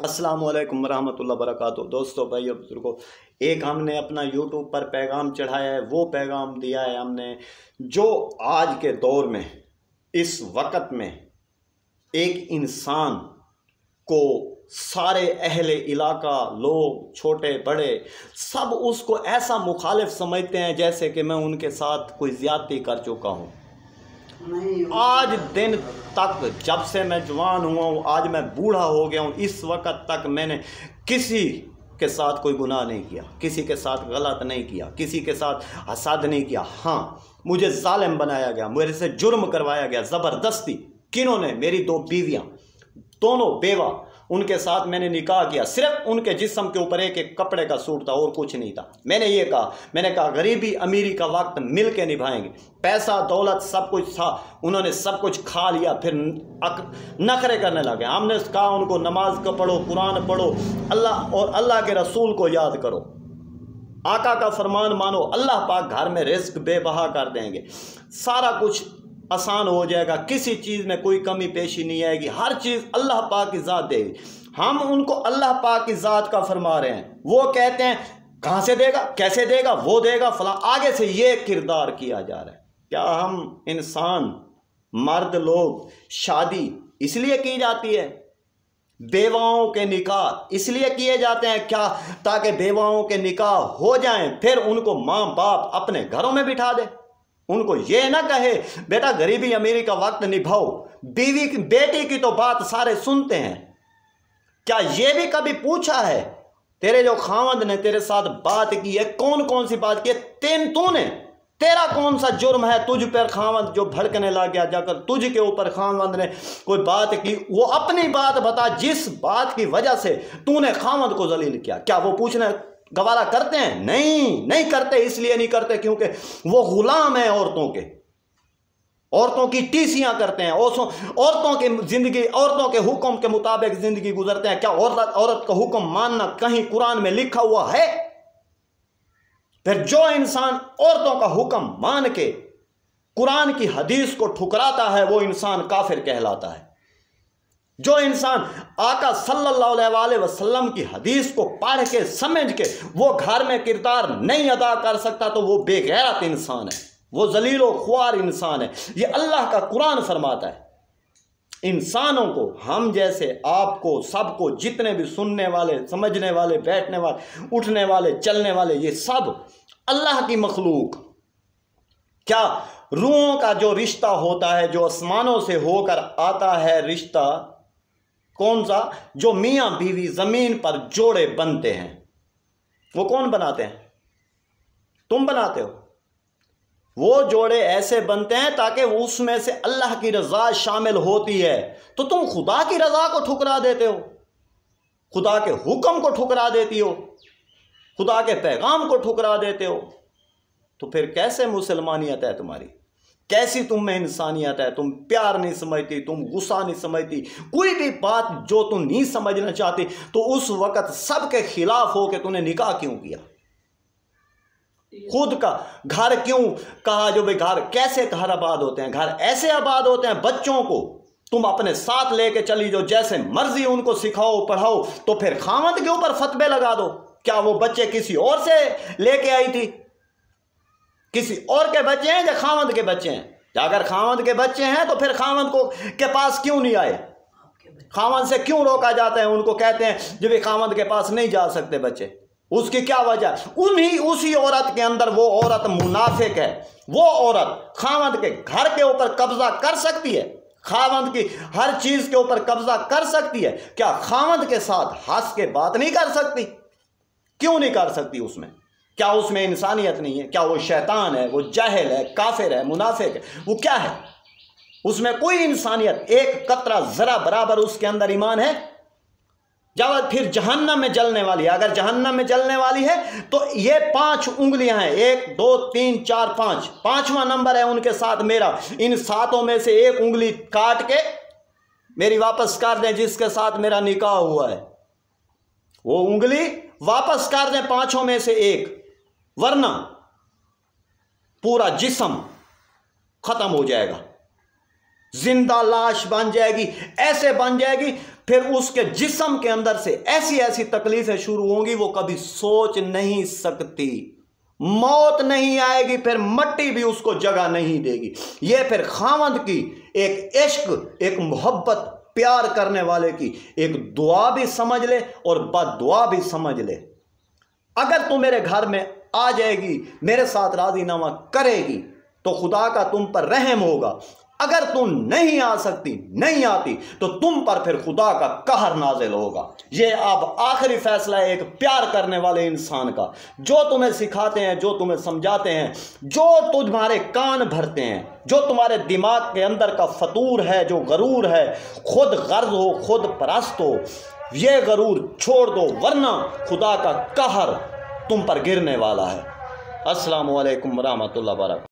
السلام علیکم ورحمۃ اللہ وبرکاتہ۔ دوستو، بھائیو، بزرگوں، ایک ہم نے اپنا یوٹیوب پر پیغام چڑھایا ہے، وہ پیغام دیا ہے ہم نے جو آج کے دور میں اس وقت میں ایک انسان کو سارے اہل علاقہ، لوگ چھوٹے بڑے سب اس کو ایسا مخالف سمجھتے ہیں جیسے کہ میں ان کے ساتھ کوئی زیادتی کر چکا ہوں۔ آج دن تک، جب سے میں جوان ہوا ہوں، آج میں بوڑھا ہو گیا ہوں، اس وقت تک میں نے کسی کے ساتھ کوئی گناہ نہیں کیا، کسی کے ساتھ غلط نہیں کیا، کسی کے ساتھ حسد نہیں کیا۔ ہاں، مجھے ظالم بنایا گیا، میرے سے جرم کروایا گیا زبردستی۔ کنہوں نے؟ میری 2 بیویاں، دونوں بیوہ، ان کے ساتھ میں نے نکاح کیا۔ صرف ان کے جسم کے اوپر ایک ایک کپڑے کا سوٹ تھا اور کچھ نہیں تھا۔ میں نے یہ کہا، میں نے کہا غریبی امیری کا وقت مل کے نبھائیں گے۔ پیسہ دولت سب کچھ تھا، انہوں نے سب کچھ کھا لیا، پھر نخرے کرنے لگے۔ ہم نے کہا ان کو نماز کو پڑھو، قرآن پڑھو، اللہ اور اللہ کے رسول کو یاد کرو، آقا کا فرمان مانو، اللہ پاک گھر میں رزق بے بہا کر دیں گے، سارا کچھ آسان ہو جائے گا، کسی چیز میں کوئی کمی پیشی نہیں آئے گی، ہر چیز اللہ پاک کی ذات دے گی۔ ہم ان کو اللہ پاک کی ذات کا فرما رہے ہیں، وہ کہتے ہیں کہاں سے دے گا، کیسے دے گا، وہ دے گا فلاں، آگے سے یہ کردار کیا جا رہا ہے۔ کیا ہم انسان، مرد لوگ، شادی اس لیے کی جاتی ہے، بیواؤں کے نکاح اس لیے کیے جاتے ہیں کیا؟ تاکہ بیواؤں کے نکاح ہو جائیں، پھر ان کو ماں باپ اپنے گھروں میں بٹھا دے، ان کو یہ نہ کہے بیٹا غریبی امیری کا وقت نبھاؤ۔ بیوی کی، بیٹی کی تو بات سارے سنتے ہیں، کیا یہ بھی کبھی پوچھا ہے تیرے جو خاوند نے تیرے ساتھ بات کی ہے، کون کون سی بات کی ہے؟ تو نے، تیرا کون سا جرم ہے تجھ پر خاوند جو بھڑکنے لگ گیا، جا کر تجھ کے اوپر خاوند نے کوئی بات کی، وہ اپنی بات بتا جس بات کی وجہ سے تو نے خاوند کو ذلیل کیا۔ کیا وہ پوچھنا گوارا کرتے ہیں؟ نہیں کرتے۔ اس لیے نہیں کرتے کیونکہ وہ غلام ہیں عورتوں کے، عورتوں کی ٹیسیاں کرتے ہیں، عورتوں کی زندگی، عورتوں کے حکم کے مطابق زندگی گزرتے ہیں۔ کیا عورت کا حکم ماننا کہیں قرآن میں لکھا ہوا ہے؟ پھر جو انسان عورتوں کا حکم مان کے قرآن کی حدیث کو ٹھکراتا ہے وہ انسان کافر کہلاتا ہے۔ جو انسان آقا صلی اللہ علیہ وسلم کی حدیث کو پڑھ کے سمجھ کے وہ گھر میں کردار نہیں ادا کر سکتا تو وہ بے غیرت انسان ہے، وہ ذلیل و خوار انسان ہے۔ یہ اللہ کا قرآن فرماتا ہے انسانوں کو، ہم جیسے، آپ کو، سب کو، جتنے بھی سننے والے، سمجھنے والے، بیٹھنے والے، اٹھنے والے، چلنے والے، یہ سب اللہ کی مخلوق۔ کیا روحوں کا جو رشتہ ہوتا ہے، جو آسمانوں سے ہو کر آتا ہے رشتہ، کون سا؟ جو میاں بیوی زمین پر جوڑے بنتے ہیں، وہ کون بناتے ہیں؟ تم بناتے ہو۔ وہ جوڑے ایسے بنتے ہیں تاکہ اس میں سے اللہ کی رضا شامل ہوتی ہے، تو تم خدا کی رضا کو ٹھکرا دیتے ہو، خدا کے حکم کو ٹھکرا دیتی ہو، خدا کے پیغام کو ٹھکرا دیتے ہو، تو پھر کیسے مسلمانیت ہے تمہاری؟ کیسی تم میں انسانیت ہے؟ تم پیار نہیں سمجھتی، تم غصہ نہیں سمجھتی، کوئی بھی بات جو تم نہیں سمجھنا چاہتی، تو اس وقت سب کے خلاف ہو کہ تم نے نکاح کیوں کیا؟ خود کا گھر کیوں کہا؟ جو بھی گھر، کیسے گھر آباد ہوتے ہیں؟ گھر ایسے آباد ہوتے ہیں بچوں کو تم اپنے ساتھ لے کے چلی جو جیسے مرضی ان کو سکھاؤ پڑھاؤ، تو پھر خاوند کے اوپر فتوے لگا دو۔ کیا وہ بچے کسی اور سے لے کے آئی تھی؟ کسی اور کے بچے ہیں یا خاوند کے بچے ہیں؟ اگر خاوند کے بچے ہیں تو پھر خاوند کو کے پاس کیوں نہیں آئے؟ خاوند سے کیوں روکا جاتا ہے؟ ان کو کہتے ہیں جو بھی خاوند کے پاس نہیں جا سکتے بچے، اس کی کیا وجہ؟ اسی عورت کے اندر وہ عورت منافق ہے، وہ عورت خاوند کے گھر کے اوپر قبضہ کر سکتی ہے، خاوند کی ہر چیز کے اوپر قبضہ کر سکتی ہے، کیا خاوند کے ساتھ ہنس کے بات نہیں کر سکتی؟ کیوں نہیں کر سکتی؟ اس میں کیا اس میں انسانیت نہیں ہے؟ کیا وہ شیطان ہے، وہ جاہل ہے، کافر ہے، منافق ہے؟ وہ کیا ہے؟ اس میں کوئی انسانیت، ایک قطرہ ذرہ برابر اس کے اندر ایمان ہے؟ جب پھر جہنم میں جلنے والی ہے، اگر جہنم میں جلنے والی ہے تو یہ 5 انگلیاں ہیں، 1 2 3 4 5، 5واں نمبر ہے ان کے ساتھ میرا۔ ان 7 میں سے ایک انگلی کاٹ کے میری واپس کر دیں جس کے ساتھ میرا نکاح ہوا ہے، وہ انگلی واپس کر دیں 5 میں سے ایک، ورنہ پورا جسم ختم ہو جائے گا، زندہ لاش بن جائے گی، ایسے بن جائے گی پھر اس کے جسم کے اندر سے ایسی ایسی تکلیفیں شروع ہوں گی وہ کبھی سوچ نہیں سکتی. موت نہیں آئے گی، پھر مٹی بھی اس کو جگہ نہیں دے گی. یہ پھر خاوند کی ایک عشق، ایک محبت، پیار کرنے والے کی ایک دعا بھی سمجھ لے اور بد دعا بھی سمجھ لے. اگر تو میرے گھر میں آ جائے گی، میرے ساتھ راضی نامہ کرے گی تو خدا کا تم پر رحم ہوگا. اگر تم نہیں آ سکتی، نہیں آتی، تو تم پر پھر خدا کا قہر نازل ہوگا. یہ اب آخری فیصلہ ہے ایک پیار کرنے والے انسان کا. جو تمہیں سکھاتے ہیں، جو تمہیں سمجھاتے ہیں، جو تمہارے کان بھرتے ہیں، جو تمہارے دماغ کے اندر کا فطور ہے، جو غرور ہے، خود غرض ہو، خود پرست ہو، یہ غرور چھوڑ دو، ورنہ خدا کا قہر تم پر گرنے والا ہے. السلام علیکم ورحمۃ اللہ وبرکاتہ.